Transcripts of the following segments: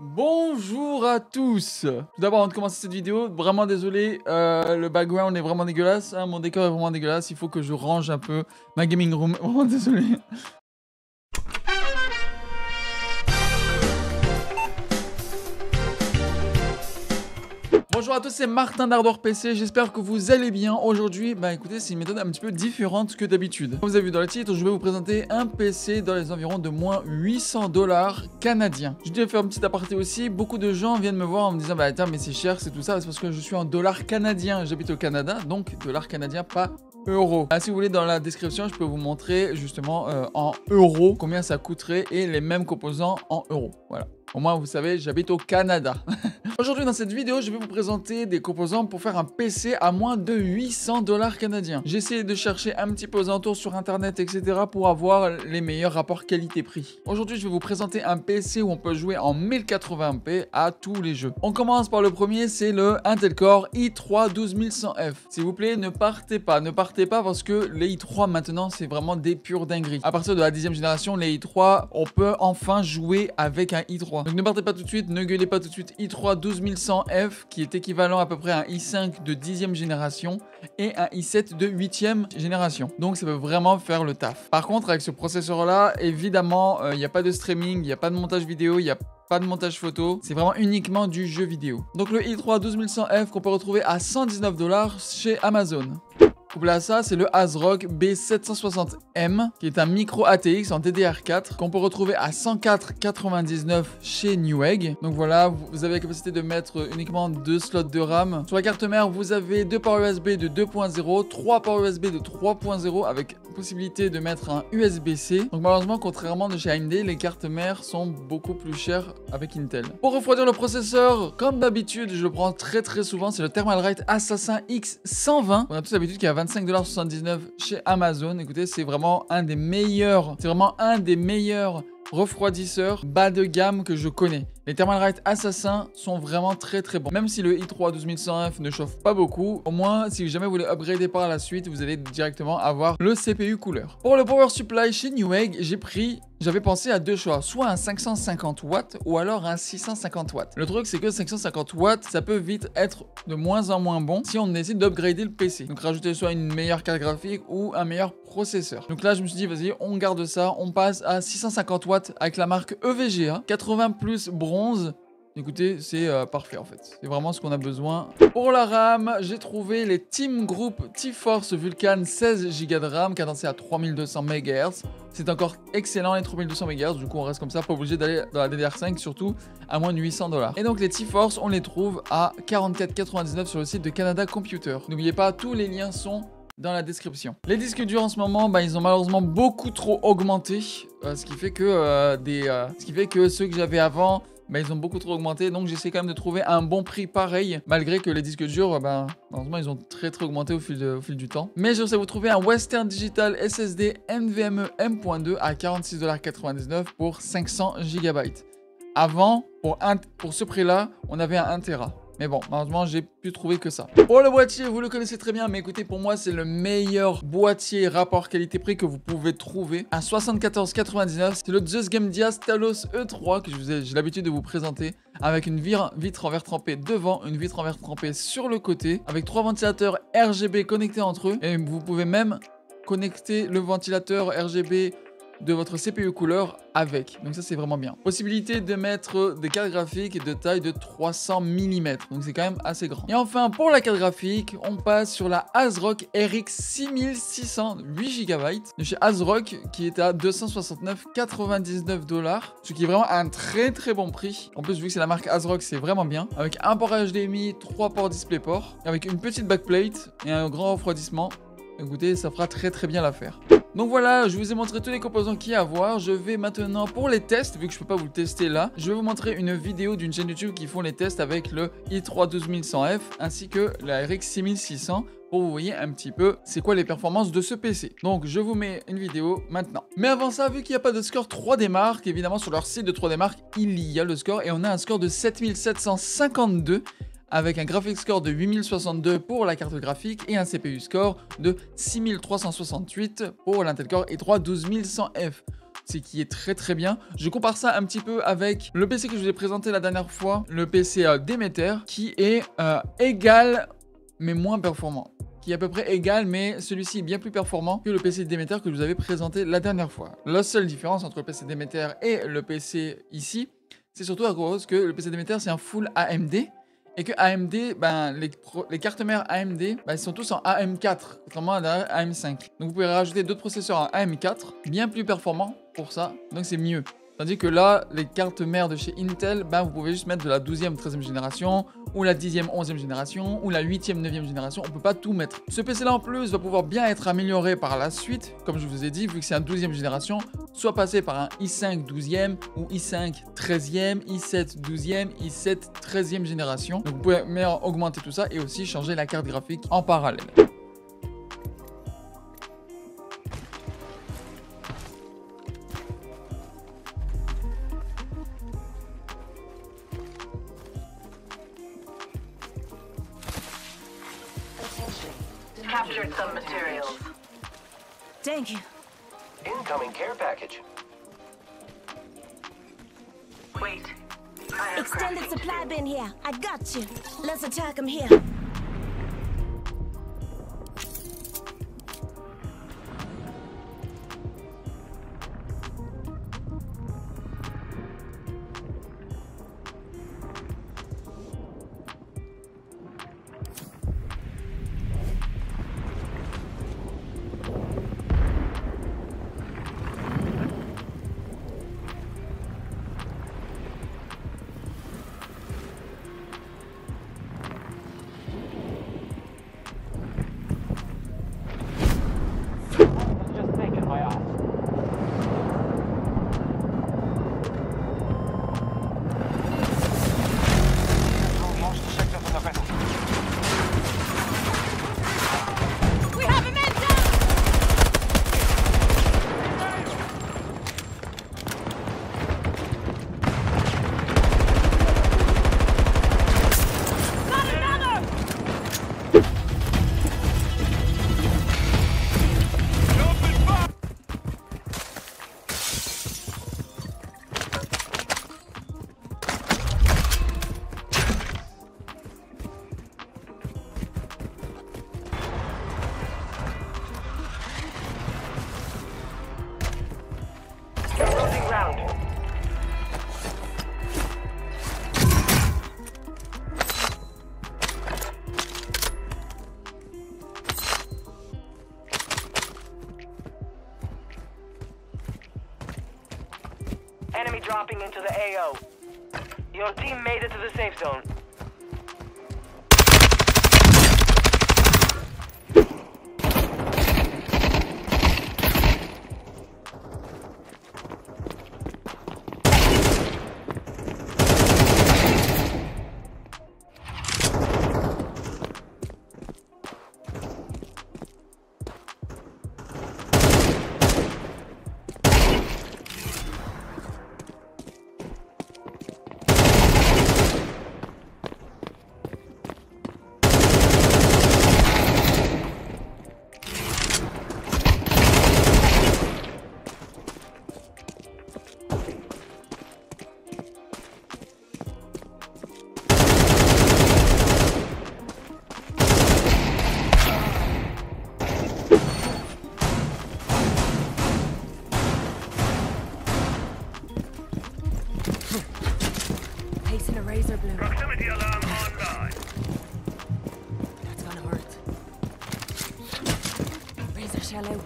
Bonjour à tous. Tout d'abord, avant de commencer cette vidéo, vraiment désolé, le background est vraiment dégueulasse, hein, mon décor est vraiment dégueulasse, il faut que je range un peu ma gaming room, vraiment désolé. Bonjour à tous, c'est Martin d'Ardor PC, j'espère que vous allez bien. Aujourd'hui, écoutez, c'est une méthode un petit peu différente que d'habitude. Comme vous avez vu dans le titre, je vais vous présenter un PC dans les environs de moins 800 $ canadiens. Je dois faire un petit aparté aussi, beaucoup de gens viennent me voir en me disant bah attends mais c'est cher, c'est tout ça, c'est parce que je suis en dollars canadiens, j'habite au Canada, donc dollars canadiens, pas euros. Si vous voulez, dans la description, je peux vous montrer justement en euros combien ça coûterait et les mêmes composants en euros. Voilà. Au moins, vous savez, j'habite au Canada. Aujourd'hui, dans cette vidéo, je vais vous présenter des composants pour faire un PC à moins de 800 $ canadiens. J'ai essayé de chercher un petit peu aux alentours sur internet, etc. pour avoir les meilleurs rapports qualité-prix. Aujourd'hui, je vais vous présenter un PC où on peut jouer en 1080p à tous les jeux. On commence par le premier, c'est le Intel Core i3 12100F. S'il vous plaît, ne partez pas parce que les i3 maintenant, c'est vraiment des pures dingueries. À partir de la 10e génération, les i3, on peut enfin jouer avec un i3. Donc ne partez pas tout de suite, ne gueulez pas tout de suite. i3 12100F qui est équivalent à peu près à un i5 de 10e génération et un i7 de 8e génération. Donc ça peut vraiment faire le taf. Par contre, avec ce processeur là, évidemment, il n'y a pas de streaming, il n'y a pas de montage vidéo, il n'y a pas de montage photo, c'est vraiment uniquement du jeu vidéo. Donc le i3 12100F qu'on peut retrouver à 119 $ chez Amazon. Couplé à ça, c'est le ASRock B760M, qui est un micro ATX en DDR4, qu'on peut retrouver à 104,99 chez Newegg. Donc voilà, vous avez la capacité de mettre uniquement 2 slots de RAM. Sur la carte mère, vous avez 2 ports USB de 2.0, 3 ports USB de 3.0 avec possibilité de mettre un USB-C. Donc malheureusement, contrairement de chez AMD, les cartes mères sont beaucoup plus chères avec Intel. Pour refroidir le processeur, comme d'habitude, je le prends très souvent, c'est le Thermalright Assassin X120. On a tous l'habitude qu'il y a 25,79 $ chez Amazon. Écoutez, c'est vraiment un des meilleurs, refroidisseurs bas de gamme que je connais. Les Thermalright Assassin sont vraiment très bons. Même si le i3 12100F ne chauffe pas beaucoup, au moins si jamais vous voulez upgrader par la suite, vous allez directement avoir le CPU couleur. Pour le power supply chez Newegg, j'avais pensé à deux choix, soit un 550 watts ou alors un 650 watts. Le truc c'est que 550 watts, ça peut vite être de moins en moins bon si on décide d'upgrader le PC. Donc rajouter soit une meilleure carte graphique ou un meilleur processeur. Donc là je me suis dit vas-y, on garde ça, on passe à 650 watts avec la marque EVGA, 80 plus bronze. Écoutez, c'est parfait en fait. C'est vraiment ce qu'on a besoin. Pour la RAM, j'ai trouvé les Team Group T-Force Vulcan 16 Go de RAM cadencé à 3200 MHz. C'est encore excellent les 3200 MHz. Du coup, on reste comme ça, pas obligé d'aller dans la DDR5, surtout à moins de 800 $. Et donc, les T-Force, on les trouve à 44,99 sur le site de Canada Computer. N'oubliez pas, tous les liens sont dans la description. Les disques durs en ce moment, ils ont malheureusement beaucoup trop augmenté. Ce qui fait que ceux que j'avais avant, ils ont beaucoup trop augmenté, donc j'essaie quand même de trouver un bon prix pareil, malgré que les disques durs, malheureusement, ils ont très augmenté au fil du temps. Mais je sais vous trouver un Western Digital SSD NVMe M.2 à 46,99 $ pour 500 GB. Avant, pour ce prix-là, on avait un 1 Tera. Mais bon, malheureusement, j'ai pu trouver que ça. Pour le boîtier, vous le connaissez très bien, mais écoutez, pour moi, c'est le meilleur boîtier rapport qualité-prix que vous pouvez trouver. À 74,99 $, c'est le Just Game Dia Talos E3 que j'ai l'habitude de vous présenter, avec une vitre en verre trempé devant, une vitre en verre trempé sur le côté, avec 3 ventilateurs RGB connectés entre eux, et vous pouvez même connecter le ventilateur RGB de votre CPU couleur avec. Donc ça c'est vraiment bien. Possibilité de mettre des cartes graphiques de taille de 300 mm. Donc c'est quand même assez grand. Et enfin pour la carte graphique, on passe sur la ASRock RX 6600 8 GB de chez ASRock qui est à 269,99 $. Ce qui est vraiment un très bon prix. En plus vu que c'est la marque ASRock, c'est vraiment bien. Avec un port HDMI, 3 ports DisplayPort, avec une petite backplate et un grand refroidissement. Écoutez, ça fera très bien l'affaire. Donc voilà, je vous ai montré tous les composants qu'il y a à voir. Je vais maintenant pour les tests, vu que je peux pas vous le tester là, je vais vous montrer une vidéo d'une chaîne YouTube qui font les tests avec le i3 12100F ainsi que la RX 6600 pour vous voyez un petit peu c'est quoi les performances de ce PC. Donc je vous mets une vidéo maintenant. Mais avant ça, vu qu'il n'y a pas de score 3D Mark, évidemment sur leur site de 3D Mark, il y a le score et on a un score de 7752. Avec un graphics score de 8062 pour la carte graphique et un CPU score de 6368 pour l'Intel Core i3 12100F. c'est qui est très très bien. Je compare ça un petit peu avec le PC que je vous ai présenté la dernière fois, le PC Demeter, qui est égal mais moins performant. Qui est à peu près égal, mais celui-ci est bien plus performant que le PC Demeter que je vous avais présenté la dernière fois. La seule différence entre le PC Demeter et le PC ici, c'est surtout à cause que le PC Demeter c'est un full AMD, et que AMD, ben, les cartes mères AMD, ben, ils sont tous en AM4, contrairement à la AM5. Donc vous pouvez rajouter d'autres processeurs en AM4, bien plus performants pour ça, donc c'est mieux. Tandis que là, les cartes mères de chez Intel, ben, vous pouvez juste mettre de la 12e, 13e génération, ou la 10e, 11e génération, ou la 8e, 9e génération, on peut pas tout mettre. Ce PC là en plus va pouvoir bien être amélioré par la suite, comme je vous ai dit, vu que c'est un 12e génération, soit passer par un i5 12e, ou i5 13e, i7 12e, i7 13e génération. Donc vous pouvez augmenter tout ça et aussi changer la carte graphique en parallèle. Captured some materials. Thank you. Incoming care package. Wait. I have Extended crafting supply to do. bin here. I got you. Let's attack them here. Just taken by us. Launch the sector from the vessel. We have a man down! Got another! Loading round. Enemy dropping into the AO. Your team made it to the safe zone. Placing a razor blue. Proximity alarm online. That's gonna hurt. Razor shell out.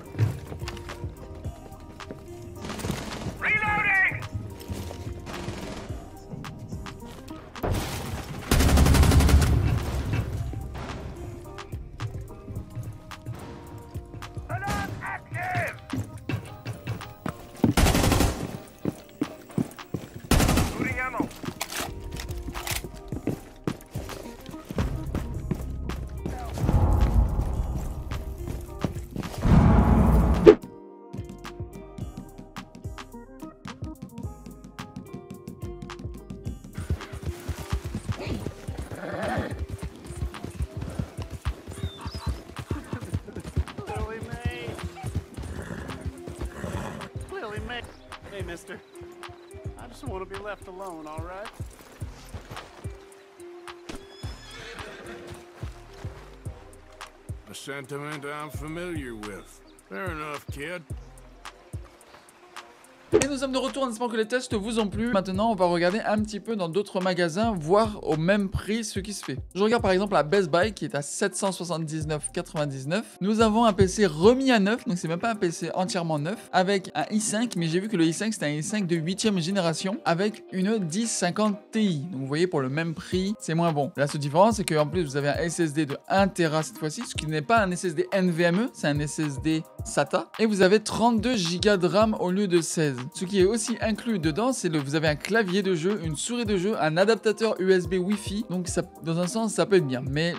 Reloading! Alarm active! Loading ammo. mister. I just want to be left alone, all right? A sentiment I'm familiar with. Fair enough, kid. Et nous sommes de retour en espérant que les tests vous ont plu. Maintenant, on va regarder un petit peu dans d'autres magasins, voir au même prix ce qui se fait. Je regarde par exemple la Best Buy qui est à 779,99. Nous avons un PC remis à neuf, donc c'est même pas un PC entièrement neuf, avec un i5, mais j'ai vu que le i5 c'était un i5 de 8ème génération avec une 1050 Ti. Donc vous voyez, pour le même prix, c'est moins bon. La seule différence, c'est qu'en plus vous avez un SSD de 1 Tera cette fois-ci, ce qui n'est pas un SSD NVMe, c'est un SSD SATA. Et vous avez 32 Go de RAM au lieu de 16. Ce qui est aussi inclus dedans, c'est vous avez un clavier de jeu, une souris de jeu, un adaptateur USB Wi-Fi. Donc ça, dans un sens, ça peut être bien. Mais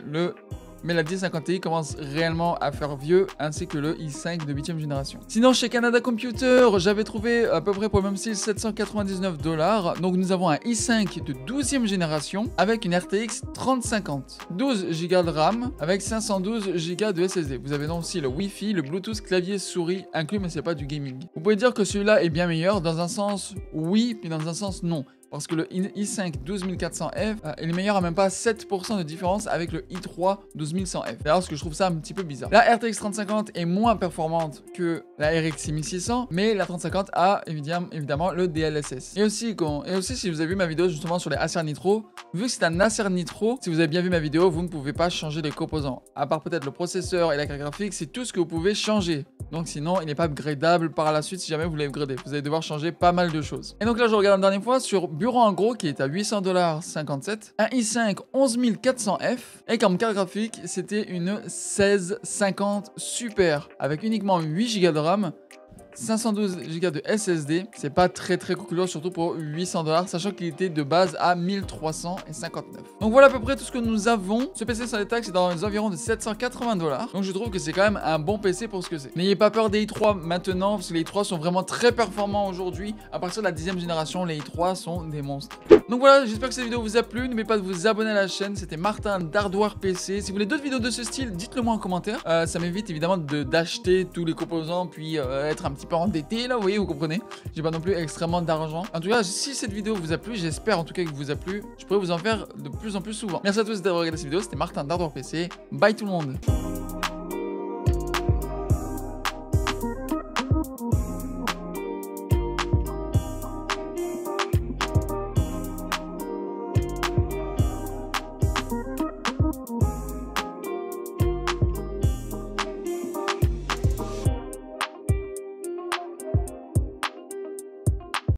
la 1050 Ti commence réellement à faire vieux, ainsi que le i5 de 8ème génération. Sinon, chez Canada Computer, j'avais trouvé à peu près pour le même style 799$. Donc nous avons un i5 de 12ème génération avec une RTX 3050. 12 Go de RAM avec 512 Go de SSD. Vous avez donc aussi le Wi-Fi, le Bluetooth, clavier, souris inclus, mais c'est pas du gaming. Vous pouvez dire que celui-là est bien meilleur. Dans un sens, oui, puis dans un sens, non. Parce que le i5 12400F, il est meilleur à même pas 7% de différence avec le i3 12100F. D'ailleurs, ce que je trouve ça un petit peu bizarre. La RTX 3050 est moins performante que la RX 6600, mais la 3050 a évidemment le DLSS. Et aussi, si vous avez vu ma vidéo justement sur les Acer Nitro, vu que c'est un Acer Nitro, si vous avez bien vu ma vidéo, vous ne pouvez pas changer les composants. À part peut-être le processeur et la carte graphique, c'est tout ce que vous pouvez changer. Donc sinon, il n'est pas upgradable par la suite si jamais vous voulez upgrader. Vous allez devoir changer pas mal de choses. Et donc là, je regarde la dernière fois sur Bureau en gros qui est à 800,57$, un i5 11400F et comme carte graphique, c'était une 1650 Super avec uniquement 8 Go de RAM. 512 Go de SSD, c'est pas très cool, surtout pour 800$, sachant qu'il était de base à 1359. Donc voilà à peu près tout ce que nous avons. Ce PC sans les taxes est dans les environs de 780$. Donc je trouve que c'est quand même un bon PC pour ce que c'est. N'ayez pas peur des i3 maintenant, parce que les i3 sont vraiment très performants aujourd'hui. À partir de la 10ème génération, les i3 sont des monstres. Donc voilà, j'espère que cette vidéo vous a plu. N'oubliez pas de vous abonner à la chaîne. C'était Martin d'Hardware PC. Si vous voulez d'autres vidéos de ce style, dites-le moi en commentaire. Ça m'évite évidemment d'acheter tous les composants, puis être un petit peu endetté là, vous voyez, vous comprenez. J'ai pas non plus extrêmement d'argent. En tout cas, si cette vidéo vous a plu, j'espère en tout cas que vous a plu, je pourrais vous en faire de plus en plus souvent. Merci à tous d'avoir regardé cette vidéo. C'était Martin d'Hardware PC. Bye tout le monde.